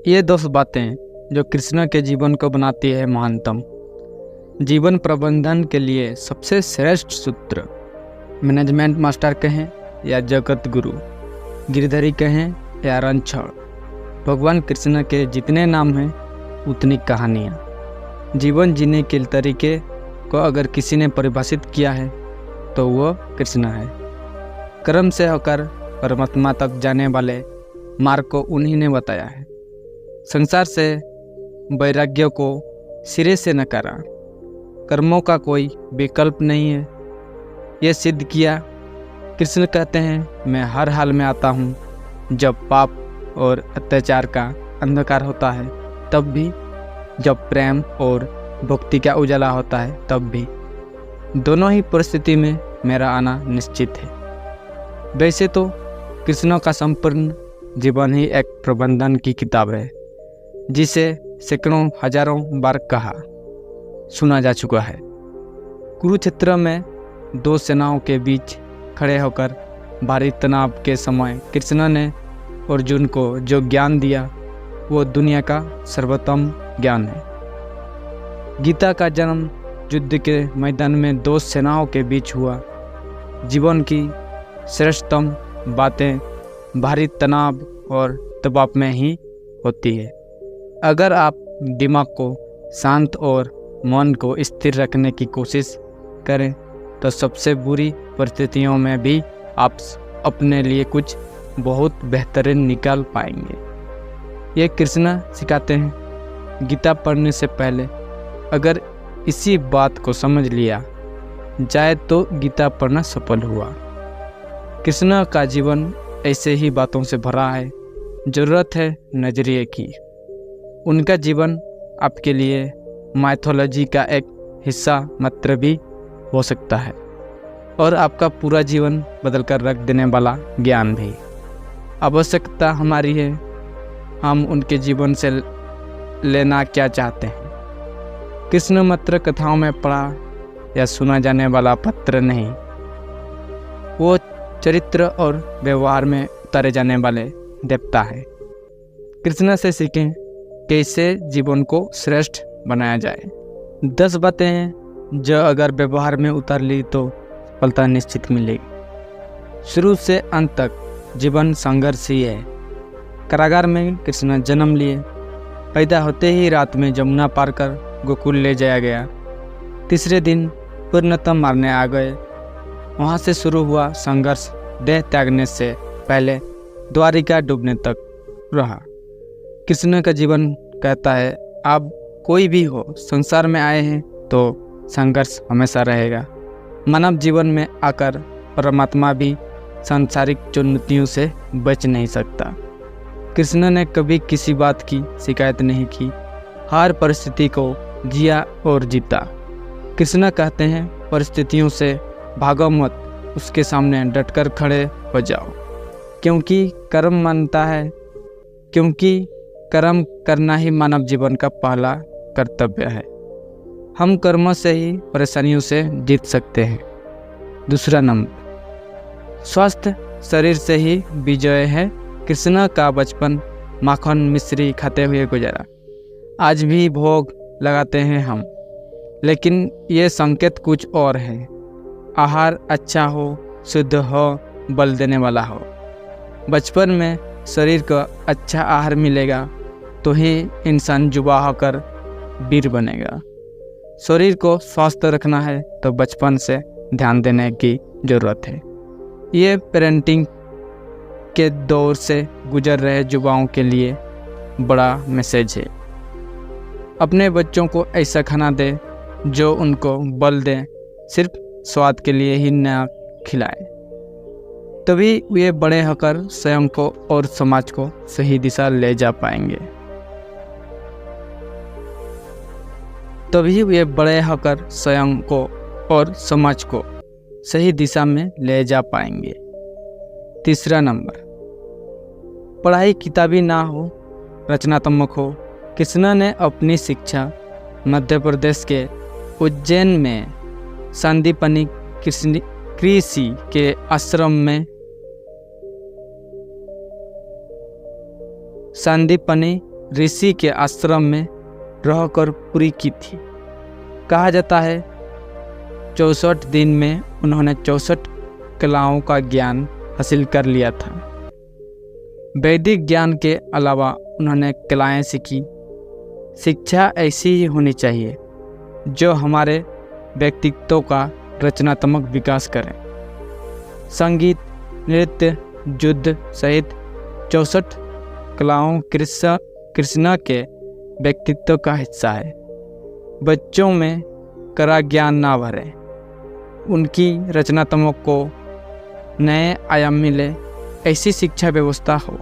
ये 10 बातें जो कृष्ण के जीवन को बनाती है महानतम। जीवन प्रबंधन के लिए सबसे श्रेष्ठ सूत्र, मैनेजमेंट मास्टर कहें या जगत गुरु, गिरधरी कहें या रणछोड़, भगवान कृष्ण के जितने नाम हैं उतनी कहानियाँ। जीवन जीने के तरीके को अगर किसी ने परिभाषित किया है तो वो कृष्ण है। कर्म से होकर परमात्मा तक जाने वाले मार्ग को उन्हीं ने बताया है। संसार से वैराग्य को सिरे से नकारा, कर्मों का कोई विकल्प नहीं है, ये सिद्ध किया। कृष्ण कहते हैं, मैं हर हाल में आता हूँ, जब पाप और अत्याचार का अंधकार होता है तब भी, जब प्रेम और भक्ति का उजाला होता है तब भी। दोनों ही परिस्थिति में मेरा आना निश्चित है। वैसे तो कृष्ण का संपूर्ण जीवन ही एक प्रबंधन की किताब है, जिसे सैकड़ों हजारों बार कहा सुना जा चुका है। कुरुक्षेत्र में 2 सेनाओं के बीच खड़े होकर भारी तनाव के समय कृष्ण ने अर्जुन को जो ज्ञान दिया वो दुनिया का सर्वोत्तम ज्ञान है। गीता का जन्म युद्ध के मैदान में 2 सेनाओं के बीच हुआ। जीवन की श्रेष्ठतम बातें भारी तनाव और दबाव में ही होती है। अगर आप दिमाग को शांत और मन को स्थिर रखने की कोशिश करें तो सबसे बुरी परिस्थितियों में भी आप अपने लिए कुछ बहुत बेहतरीन निकाल पाएंगे। ये कृष्ण सिखाते हैं। गीता पढ़ने से पहले अगर इसी बात को समझ लिया जाए तो गीता पढ़ना सफल हुआ। कृष्ण का जीवन ऐसे ही बातों से भरा है। ज़रूरत है नजरिए की। उनका जीवन आपके लिए माइथोलॉजी का एक हिस्सा मात्र भी हो सकता है और आपका पूरा जीवन बदल कर रख देने वाला ज्ञान भी। आवश्यकता हमारी है, हम उनके जीवन से लेना क्या चाहते हैं। कृष्ण मात्र कथाओं में पढ़ा या सुना जाने वाला पत्र नहीं, वो चरित्र और व्यवहार में उतारे जाने वाले देवता है। कृष्ण से सीखें कैसे जीवन को श्रेष्ठ बनाया जाए। 10 बातें हैं जो अगर व्यवहार में उतार ली तो सफलता निश्चित मिलेगी। शुरू से अंत तक जीवन संघर्ष ही है। कारागार में कृष्ण जन्म लिए। पैदा होते ही रात में जमुना पार कर गोकुल ले जाया गया। तीसरे दिन पूर्णतम मारने आ गए। वहाँ से शुरू हुआ संघर्ष देह त्यागने से पहले द्वारिका डूबने तक रहा। कृष्ण का जीवन कहता है, आप कोई भी हो, संसार में आए हैं तो संघर्ष हमेशा रहेगा। मानव जीवन में आकर परमात्मा भी सांसारिक चुनौतियों से बच नहीं सकता। कृष्ण ने कभी किसी बात की शिकायत नहीं की, हर परिस्थिति को जिया और जीता। कृष्ण कहते हैं, परिस्थितियों से भागो मत, उसके सामने डटकर खड़े हो जाओ, क्योंकि कर्म मानता है, क्योंकि कर्म करना ही मानव जीवन का पहला कर्तव्य है। हम कर्मों से ही परेशानियों से जीत सकते हैं। दूसरा नंबर, स्वस्थ शरीर से ही विजय है। कृष्ण का बचपन माखन मिश्री खाते हुए गुजरा। आज भी भोग लगाते हैं हम, लेकिन ये संकेत कुछ और है। आहार अच्छा हो, शुद्ध हो, बल देने वाला हो। बचपन में शरीर को अच्छा आहार मिलेगा तो ही इंसान युवा होकर वीर बनेगा। शरीर को स्वस्थ रखना है तो बचपन से ध्यान देने की ज़रूरत है। ये पेरेंटिंग के दौर से गुजर रहे युवाओं के लिए बड़ा मैसेज है। अपने बच्चों को ऐसा खाना दे जो उनको बल दे, सिर्फ स्वाद के लिए ही न खिलाए, तभी वे बड़े होकर स्वयं को और समाज को सही दिशा ले जा पाएंगे। तभी वे बड़े होकर स्वयं को और समाज को सही दिशा में ले जा पाएंगे। तीसरा नंबर, पढ़ाई किताबी ना हो, रचनात्मक हो। कृष्ण ने अपनी शिक्षा मध्य प्रदेश के उज्जैन में संदीपनी कृषि के आश्रम में संदीपनी ऋषि के आश्रम में रहकर पूरी की थी। कहा जाता है 64 दिन में उन्होंने 64 कलाओं का ज्ञान हासिल कर लिया था। वैदिक ज्ञान के अलावा उन्होंने कलाएं सीखी। शिक्षा ऐसी ही होनी चाहिए जो हमारे व्यक्तित्व का रचनात्मक विकास करे। संगीत, नृत्य, युद्ध सहित 64 कलाओं कृष्ण के व्यक्तित्व का हिस्सा है। बच्चों में कड़ा ज्ञान ना भरे, उनकी रचनात्मक को नए आयाम मिले, ऐसी शिक्षा व्यवस्था हो।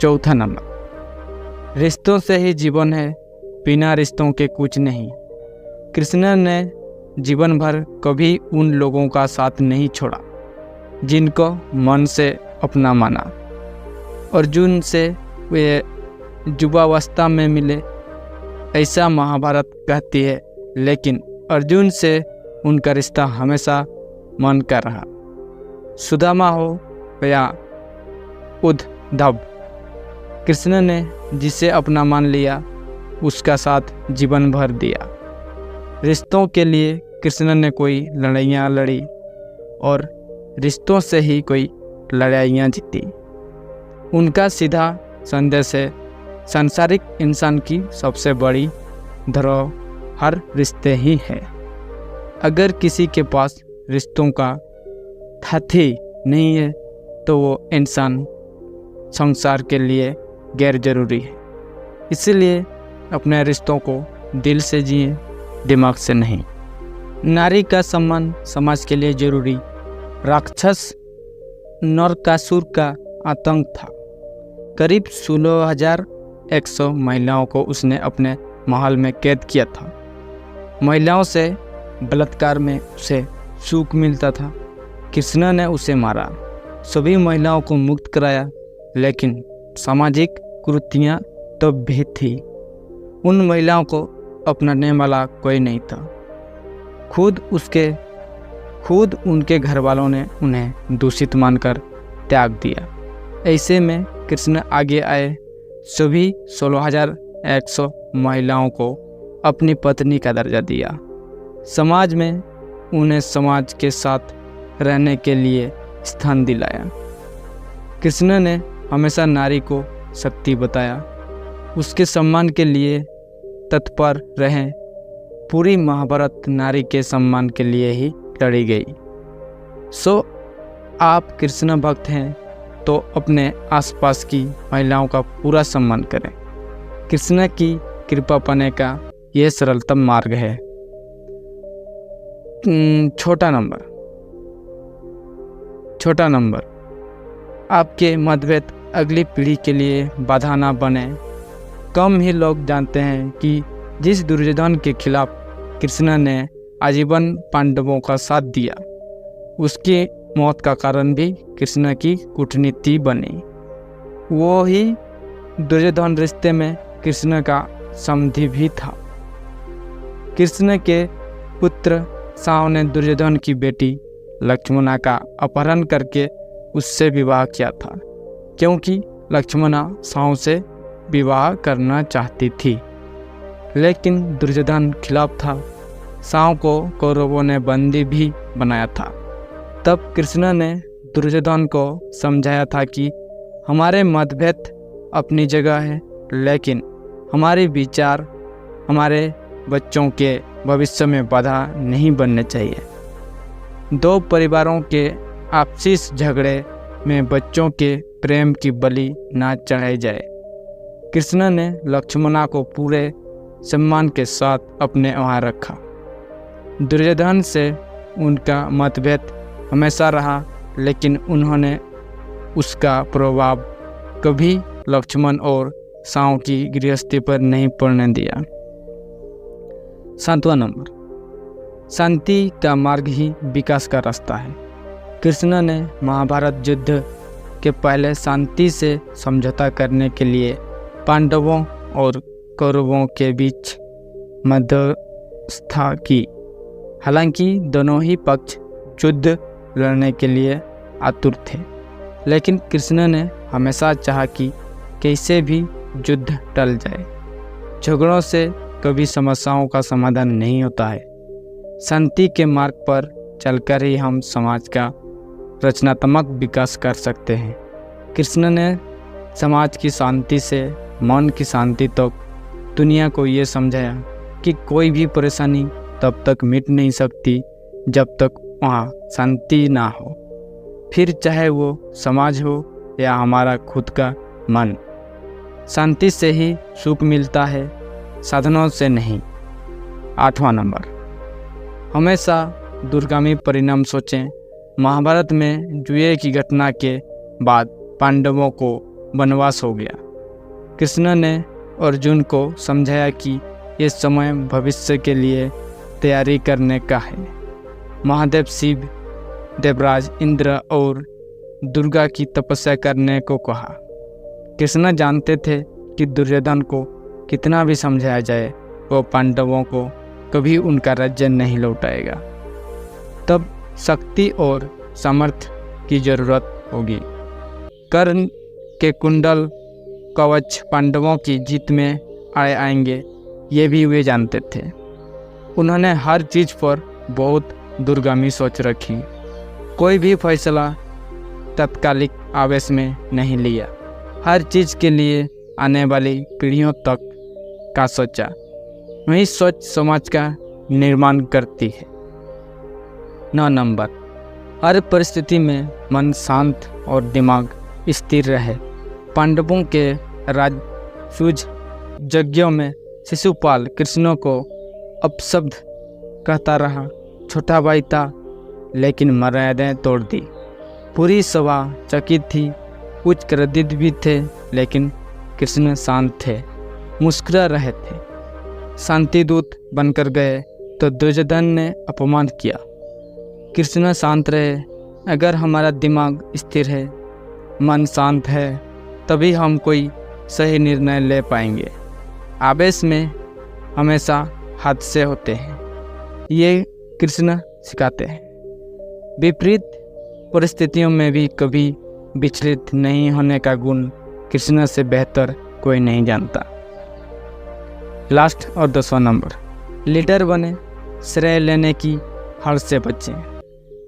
चौथा नंबर, रिश्तों से ही जीवन है, बिना रिश्तों के कुछ नहीं। कृष्ण ने जीवन भर कभी उन लोगों का साथ नहीं छोड़ा जिनको मन से अपना माना। अर्जुन से वे युवावस्था में मिले, ऐसा महाभारत कहती है, लेकिन अर्जुन से उनका रिश्ता हमेशा मन का रहा। सुदामा हो या उद्धव, कृष्ण ने जिसे अपना मान लिया उसका साथ जीवन भर दिया। रिश्तों के लिए कृष्ण ने कोई लड़ाइयाँ लड़ी और रिश्तों से ही कोई लड़ाइयाँ जीती। उनका सीधा संदेश है, सांसारिक इंसान की सबसे बड़ी धरोहर रिश्ते ही है। अगर किसी के पास रिश्तों का साथी नहीं है तो वो इंसान संसार के लिए गैर जरूरी है। इसलिए अपने रिश्तों को दिल से जिए, दिमाग से नहीं। नारी का सम्मान समाज के लिए जरूरी। राक्षस नरकासुर का आतंक था। करीब 16,100 महिलाओं को उसने अपने महल में कैद किया था। महिलाओं से बलात्कार में उसे सुख मिलता था। कृष्ण ने उसे मारा, सभी महिलाओं को मुक्त कराया, लेकिन सामाजिक कुरीतियाँ तो भी थी। उन महिलाओं को अपनाने वाला कोई नहीं था। खुद उनके घर वालों ने उन्हें दूषित मानकर त्याग दिया। ऐसे में कृष्ण आगे आए, सभी 16,100 महिलाओं को अपनी पत्नी का दर्जा दिया। समाज में उन्हें समाज के साथ रहने के लिए स्थान दिलाया। कृष्ण ने हमेशा नारी को शक्ति बताया, उसके सम्मान के लिए तत्पर रहें। पूरी महाभारत नारी के सम्मान के लिए ही लड़ी गई। आप कृष्ण भक्त हैं तो अपने आसपास की महिलाओं का पूरा सम्मान करें। कृष्ण की कृपा पाने का यह सरलतम मार्ग है। छोटा नंबर, आपके मतभेद अगली पीढ़ी के लिए बाधा ना बने। कम ही लोग जानते हैं कि जिस दुर्योधन के खिलाफ कृष्ण ने आजीवन पांडवों का साथ दिया, उसकी मौत का कारण भी कृष्ण की कूटनीति बनी। वो ही दुर्योधन रिश्ते में कृष्ण का समधि भी था। कृष्ण के पुत्र साव ने दुर्योधन की बेटी लक्ष्मणा का अपहरण करके उससे विवाह किया था, क्योंकि लक्ष्मणा साव से विवाह करना चाहती थी, लेकिन दुर्योधन खिलाफ था। साव को कौरवों ने बंदी भी बनाया था। तब कृष्ण ने दुर्योधन को समझाया था कि हमारे मतभेद अपनी जगह है, लेकिन हमारे विचार हमारे बच्चों के भविष्य में बाधा नहीं बनने चाहिए। दो परिवारों के आपसी झगड़े में बच्चों के प्रेम की बलि ना चढ़ाई जाए। कृष्ण ने लक्ष्मणा को पूरे सम्मान के साथ अपने वहाँ रखा। दुर्योधन से उनका मतभेद हमेशा रहा, लेकिन उन्होंने उसका प्रभाव कभी लक्ष्मण और साव की गृहस्थी पर नहीं पड़ने दिया। 7वां नंबर, शांति का मार्ग ही विकास का रास्ता है। कृष्ण ने महाभारत युद्ध के पहले शांति से समझौता करने के लिए पांडवों और कौरवों के बीच मध्यस्थता की। हालांकि दोनों ही पक्ष युद्ध लड़ने के लिए आतुर थे, लेकिन कृष्ण ने हमेशा चाहा कि कैसे भी युद्ध टल जाए। झगड़ों से कभी समस्याओं का समाधान नहीं होता है। शांति के मार्ग पर चलकर ही हम समाज का रचनात्मक विकास कर सकते हैं। कृष्ण ने समाज की शांति से मन की शांति तक दुनिया को ये समझाया कि कोई भी परेशानी तब तक मिट नहीं सकती जब तक वहाँ शांति ना हो, फिर चाहे वो समाज हो या हमारा खुद का मन। शांति से ही सुख मिलता है, साधनों से नहीं। 8वां नंबर, हमेशा दूरगामी परिणाम सोचें। महाभारत में जुए की घटना के बाद पांडवों को वनवास हो गया। कृष्ण ने अर्जुन को समझाया कि ये समय भविष्य के लिए तैयारी करने का है। महादेव शिव, देवराज इंद्र और दुर्गा की तपस्या करने को कहा। कृष्ण जानते थे कि दुर्योधन को कितना भी समझाया जाए वो पांडवों को कभी उनका राज्य नहीं लौटाएगा। तब शक्ति और सामर्थ्य की जरूरत होगी। कर्ण के कुंडल कवच पांडवों की जीत में आएंगे, ये भी वे जानते थे। उन्होंने हर चीज़ पर बहुत दूरगामी सोच रखी। कोई भी फैसला तत्कालिक आवेश में नहीं लिया। हर चीज़ के लिए आने वाली पीढ़ियों तक का सोचा। वही सोच समाज का निर्माण करती है। 9 नंबर, हर परिस्थिति में मन शांत और दिमाग स्थिर रहे। पांडवों के राजसूय यज्ञों में शिशुपाल कृष्ण को अपशब्द कहता रहा। छोटा भाई था लेकिन मर्यादाएं तोड़ दी। पूरी सभा चकित थी। उच्च क्रोधित भी थे लेकिन कृष्ण शांत थे, मुस्कुरा रहे थे। शांति दूत बनकर गए तो दुर्योधन ने अपमान किया। कृष्ण शांत रहे। अगर हमारा दिमाग स्थिर है, मन शांत है, तभी हम कोई सही निर्णय ले पाएंगे। आवेश में हमेशा हादसे होते हैं, ये कृष्ण सिखाते हैं। विपरीत परिस्थितियों में भी कभी विचलित नहीं होने का गुण कृष्ण से बेहतर कोई नहीं जानता। लास्ट और 10वां नंबर, लीडर बने, श्रेय लेने की हर से बचें।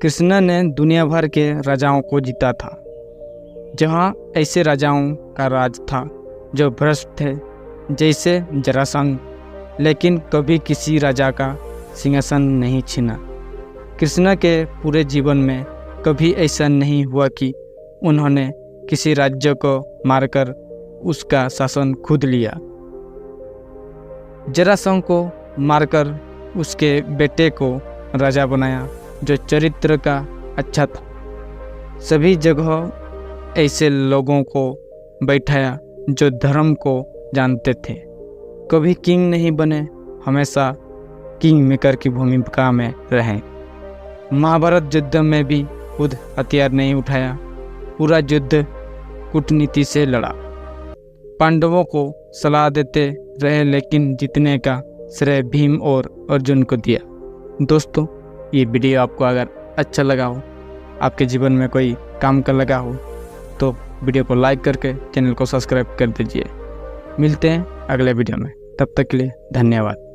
कृष्ण ने दुनिया भर के राजाओं को जीता था। जहाँ ऐसे राजाओं का राज था जो भ्रष्ट थे, जैसे जरासंध, लेकिन कभी किसी राजा का सिंहासन नहीं छीना। कृष्ण के पूरे जीवन में कभी ऐसा नहीं हुआ कि उन्होंने किसी राज्य को मारकर उसका शासन खुद लिया। जरासंध को मारकर उसके बेटे को राजा बनाया जो चरित्र का अच्छा था। सभी जगह ऐसे लोगों को बैठाया जो धर्म को जानते थे। कभी किंग नहीं बने, हमेशा किंग मेकर की भूमिका में रहें। महाभारत युद्ध में भी खुद हथियार नहीं उठाया, पूरा युद्ध कूटनीति से लड़ा। पांडवों को सलाह देते रहे लेकिन जीतने का श्रेय भीम और अर्जुन को दिया। दोस्तों, ये वीडियो आपको अगर अच्छा लगा हो, आपके जीवन में कोई काम का लगा हो, तो वीडियो को लाइक करके चैनल को सब्सक्राइब कर दीजिए। मिलते हैं अगले वीडियो में, तब तक के लिए धन्यवाद।